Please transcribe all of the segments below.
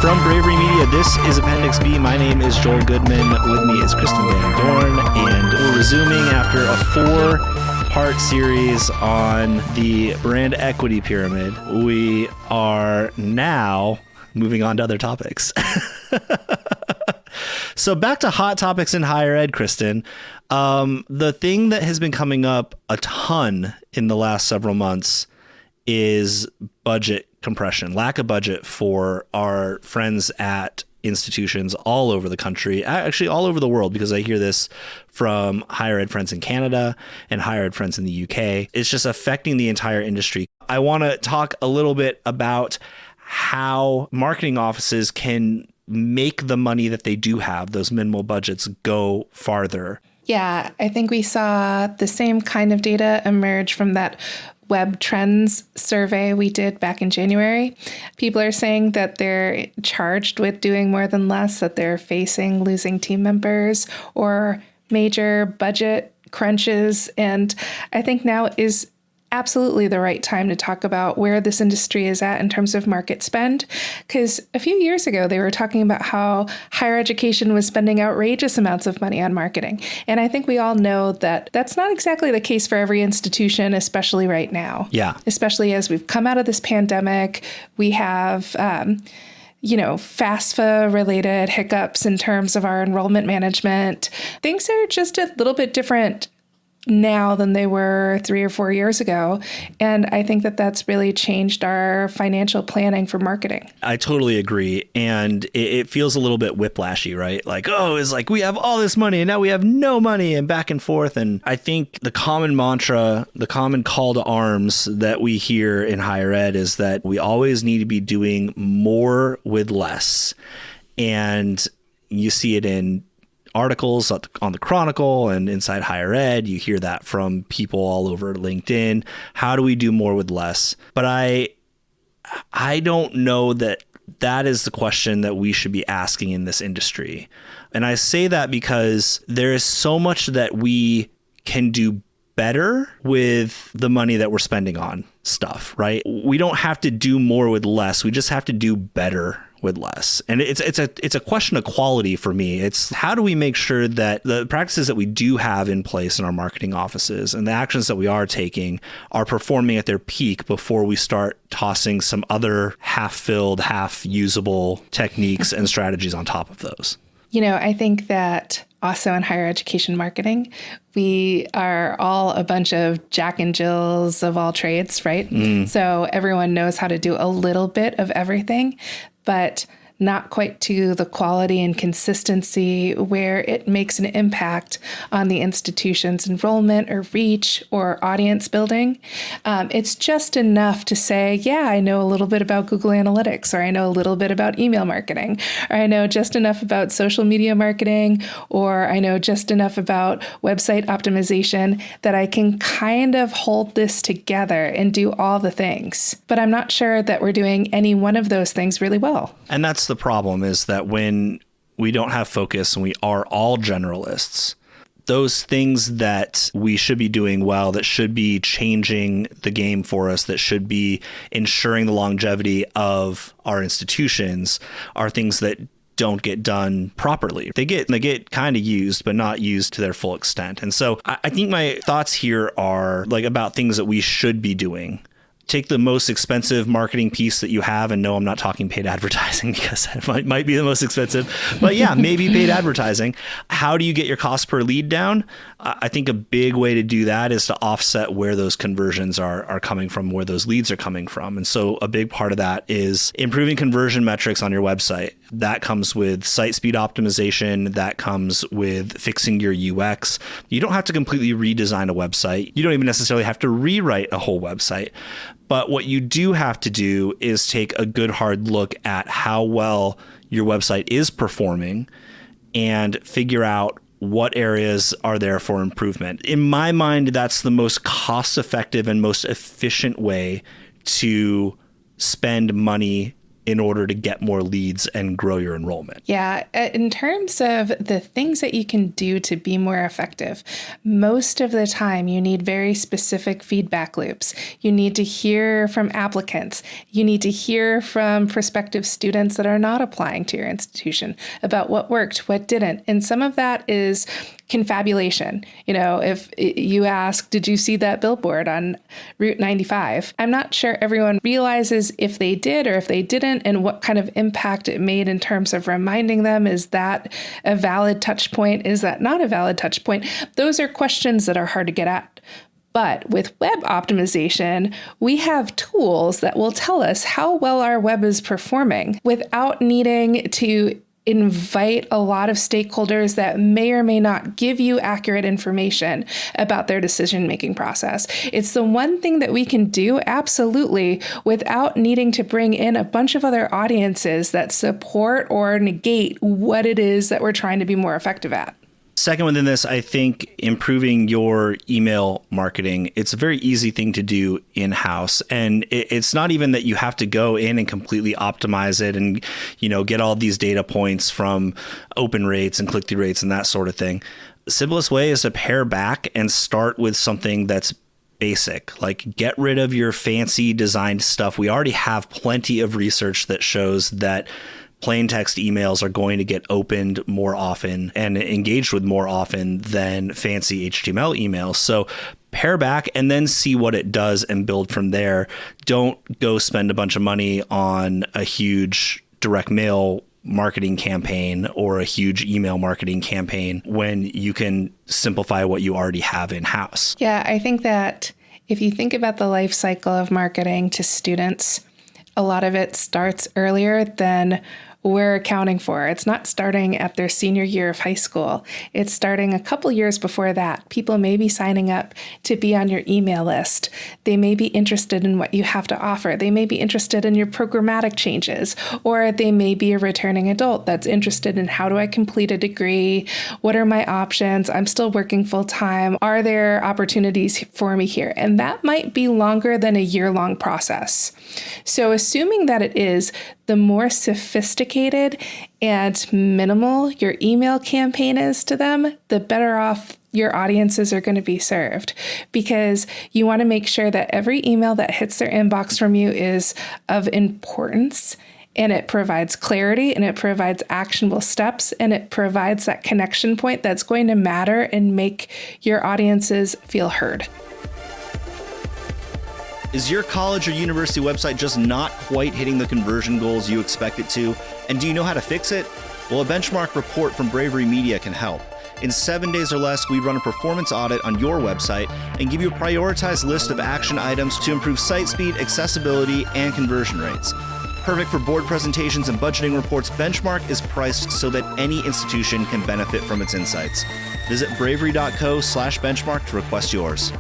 From Bravery Media, this is Appendix B. My name is Joel Goodman. With me is Kristen Van Dorn, and we're resuming after a 4-part series on the brand equity pyramid. We are now moving on to other topics. So back to hot topics in higher ed, Kristen. The thing that has been coming up a ton in the last several months is budget compression, lack of budget for our friends at institutions all over the country, actually all over the world, because I hear this from higher ed friends in Canada and higher ed friends in the UK. It's just affecting the entire industry. I want to talk a little bit about how marketing offices can make the money that they do have, those minimal budgets, go farther. Yeah, I think we saw the same kind of data emerge from that web trends survey we did back in January. People are saying that they're charged with doing more than less, that they're facing losing team members or major budget crunches. And I think now is absolutely the right time to talk about where this industry is at in terms of market spend. Because a few years ago, they were talking about how higher education was spending outrageous amounts of money on marketing. And I think we all know that that's not exactly the case for every institution, especially right now. Yeah. Especially as we've come out of this pandemic, we have FAFSA related hiccups in terms of our enrollment management. Things are just a little bit different now than they were 3 or 4 years ago. And I think that that's really changed our financial planning for marketing. I totally agree. And it feels a little bit whiplashy, right? Like, oh, it's like we have all this money and now we have no money and back and forth. And I think the common mantra, the common call to arms that we hear in higher ed is that we always need to be doing more with less. And you see it in articles on the Chronicle and Inside Higher Ed. You hear that from people all over LinkedIn. How do we do more with less? But I don't know that is the question that we should be asking in this industry. And I say that because there is so much that we can do better with the money that we're spending on stuff, right? We don't have to do more with less. We just have to do better with less. And it's a question of quality for me. It's how do we make sure that the practices that we do have in place in our marketing offices and the actions that we are taking are performing at their peak before we start tossing some other half-filled, half-usable techniques and strategies on top of those. I think that also in higher education marketing, we are all a bunch of Jack and Jills of all trades, right? So everyone knows how to do a little bit of everything, but not quite to the quality and consistency where it makes an impact on the institution's enrollment or reach or audience building. It's just enough to say, yeah, I know a little bit about Google Analytics, or I know a little bit about email marketing, or I know just enough about social media marketing, or I know just enough about website optimization that I can kind of hold this together and do all the things. But I'm not sure that we're doing any one of those things really well. And that's the problem, is that when we don't have focus and we are all generalists, those things that we should be doing well, that should be changing the game for us, that should be ensuring the longevity of our institutions, are things that don't get done properly. They get kind of used, but not used to their full extent. And so I think my thoughts here are like about things that we should be doing. Take the most expensive marketing piece that you have, and no, I'm not talking paid advertising because it might be the most expensive, but yeah, maybe paid advertising. How do you get your cost per lead down? I think a big way to do that is to offset where those conversions are coming from, where those leads are coming from. And so a big part of that is improving conversion metrics on your website. That comes with site speed optimization. That comes with fixing your UX. You don't have to completely redesign a website. You don't even necessarily have to rewrite a whole website. But what you do have to do is take a good hard look at how well your website is performing and figure out what areas are there for improvement. In my mind, that's the most cost-effective and most efficient way to spend money in order to get more leads and grow your enrollment? Yeah, in terms of the things that you can do to be more effective, most of the time you need very specific feedback loops. You need to hear from applicants. You need to hear from prospective students that are not applying to your institution about what worked, what didn't. And some of that is confabulation. If you ask, did you see that billboard on Route 95? I'm not sure everyone realizes if they did or if they didn't and what kind of impact it made in terms of reminding them. Is that a valid touch point? Is that not a valid touch point? Those are questions that are hard to get at. But with web optimization, we have tools that will tell us how well our web is performing without needing to invite a lot of stakeholders that may or may not give you accurate information about their decision-making process. It's the one thing that we can do absolutely without needing to bring in a bunch of other audiences that support or negate what it is that we're trying to be more effective at. Second within this, I think improving your email marketing, it's a very easy thing to do in-house. And it's not even that you have to go in and completely optimize it and, get all these data points from open rates and click-through rates and that sort of thing. The simplest way is to pare back and start with something that's basic. Like, get rid of your fancy designed stuff. We already have plenty of research that shows that plain text emails are going to get opened more often and engaged with more often than fancy HTML emails. So pare back and then see what it does and build from there. Don't go spend a bunch of money on a huge direct mail marketing campaign or a huge email marketing campaign when you can simplify what you already have in-house. Yeah, I think that if you think about the life cycle of marketing to students, a lot of it starts earlier than we're accounting for. It's not starting at their senior year of high school. It's starting a couple years before that. People may be signing up to be on your email list. They may be interested in what you have to offer. They may be interested in your programmatic changes, or they may be a returning adult that's interested in, how do I complete a degree? What are my options? I'm still working full time. Are there opportunities for me here? And that might be longer than a year-long process. So assuming that it is, the more sophisticated and minimal your email campaign is to them, the better off your audiences are going to be served, because you want to make sure that every email that hits their inbox from you is of importance, and it provides clarity, and it provides actionable steps, and it provides that connection point that's going to matter and make your audiences feel heard. Is your college or university website just not quite hitting the conversion goals you expect it to? And do you know how to fix it? Well, a benchmark report from Bravery Media can help. In 7 days or less, we run a performance audit on your website and give you a prioritized list of action items to improve site speed, accessibility, and conversion rates. Perfect for board presentations and budgeting reports, Benchmark is priced so that any institution can benefit from its insights. Visit bravery.co/benchmark to request yours.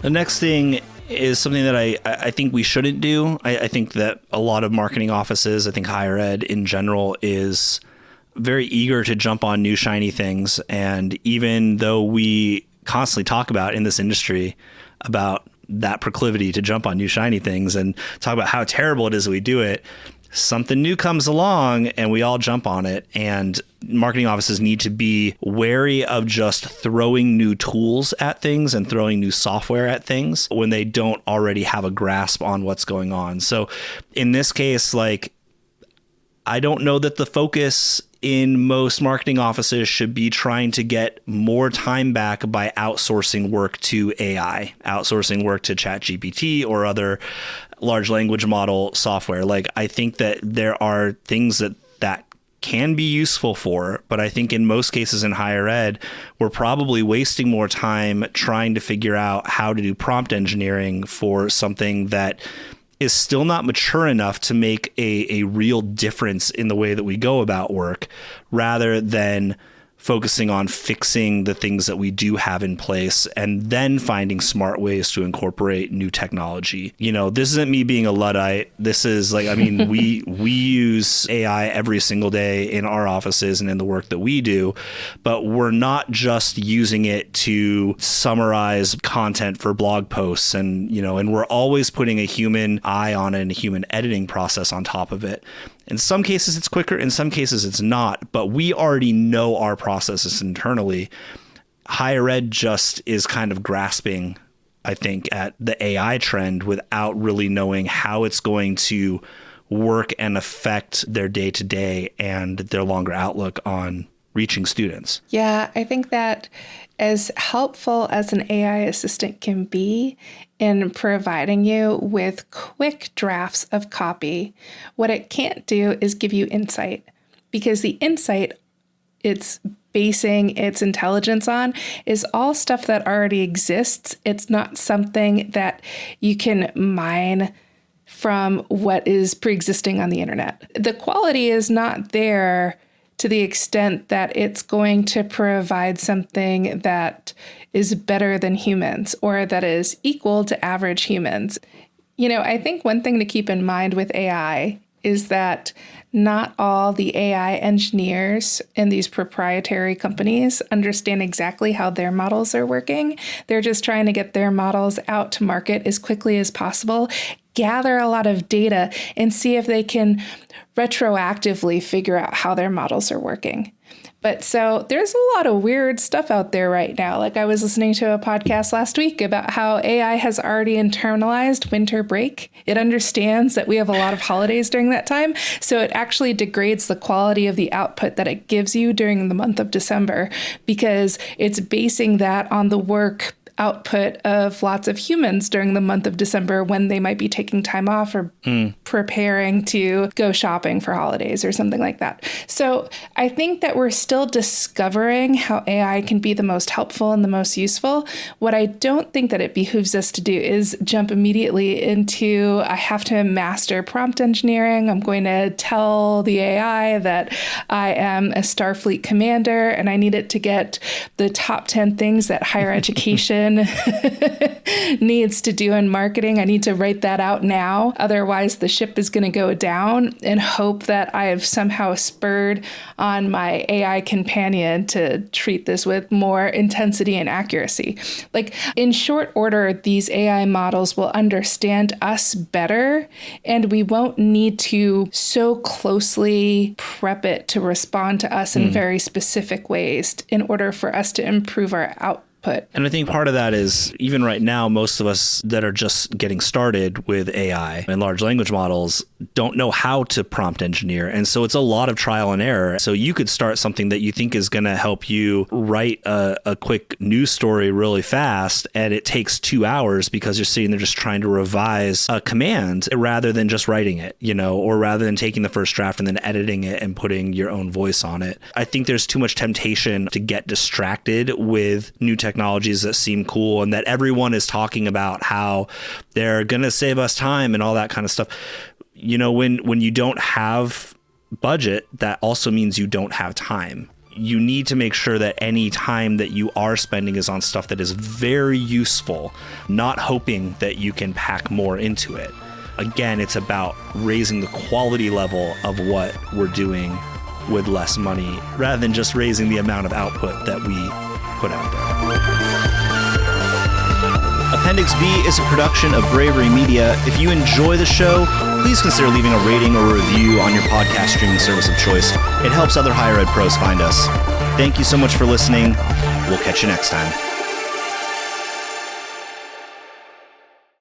The next thing is something that I think we shouldn't do. I think that a lot of marketing offices, I think higher ed in general, is very eager to jump on new shiny things. And even though we constantly talk about in this industry about that proclivity to jump on new shiny things and talk about how terrible it is that we do it, something new comes along and we all jump on it. And marketing offices need to be wary of just throwing new tools at things and throwing new software at things when they don't already have a grasp on what's going on. So in this case, I don't know that the focus in most marketing offices should be trying to get more time back by outsourcing work to AI, outsourcing work to ChatGPT or other large language model software. I think that there are things that can be useful for, but I think in most cases in higher ed, we're probably wasting more time trying to figure out how to do prompt engineering for something that is still not mature enough to make a real difference in the way that we go about work, rather than focusing on fixing the things that we do have in place and then finding smart ways to incorporate new technology. This isn't me being a Luddite. This is we use AI every single day in our offices and in the work that we do, but we're not just using it to summarize content for blog posts and we're always putting a human eye on it and a human editing process on top of it. In some cases it's quicker, in some cases it's not, but we already know our processes internally. Higher ed just is kind of grasping, I think, at the AI trend without really knowing how it's going to work and affect their day-to-day and their longer outlook on reaching students. Yeah, I think that as helpful as an AI assistant can be in providing you with quick drafts of copy, what it can't do is give you insight, because the insight it's basing its intelligence on is all stuff that already exists. It's not something that you can mine from what is pre-existing on the internet. The quality is not there to the extent that it's going to provide something that is better than humans or that is equal to average humans. I think one thing to keep in mind with AI is that not all the AI engineers in these proprietary companies understand exactly how their models are working. They're just trying to get their models out to market as quickly as possible, gather a lot of data, and see if they can retroactively figure out how their models are working. But so there's a lot of weird stuff out there right now. Like I was listening to a podcast last week about how AI has already internalized winter break. It understands that we have a lot of holidays during that time. So it actually degrades the quality of the output that it gives you during the month of December because it's basing that on the work output of lots of humans during the month of December when they might be taking time off or preparing to go shopping for holidays or something like that. So I think that we're still discovering how AI can be the most helpful and the most useful. What I don't think that it behooves us to do is jump immediately into, I have to master prompt engineering. I'm going to tell the AI that I am a Starfleet commander and I need it to get the top 10 things that higher education needs to do in marketing. I need to write that out now. Otherwise, the ship is going to go down, and hope that I have somehow spurred on my AI companion to treat this with more intensity and accuracy. Like in short order, these AI models will understand us better, and we won't need to so closely prep it to respond to us in very specific ways in order for us to improve our output. And I think part of that is, even right now, most of us that are just getting started with AI and large language models don't know how to prompt engineer. And so it's a lot of trial and error. So you could start something that you think is going to help you write a quick news story really fast, and it takes 2 hours because you're sitting there just trying to revise a command rather than just writing it, or rather than taking the first draft and then editing it and putting your own voice on it. I think there's too much temptation to get distracted with new technologies that seem cool and that everyone is talking about how they're going to save us time and all that kind of stuff. When you don't have budget, that also means you don't have time. You need to make sure that any time that you are spending is on stuff that is very useful, not hoping that you can pack more into it. Again, it's about raising the quality level of what we're doing with less money rather than just raising the amount of output that we put out there. Appendix B is a production of Bravery Media. If you enjoy the show, please consider leaving a rating or review on your podcast streaming service of choice. It helps other higher ed pros find us. Thank you so much for listening. We'll catch you next time.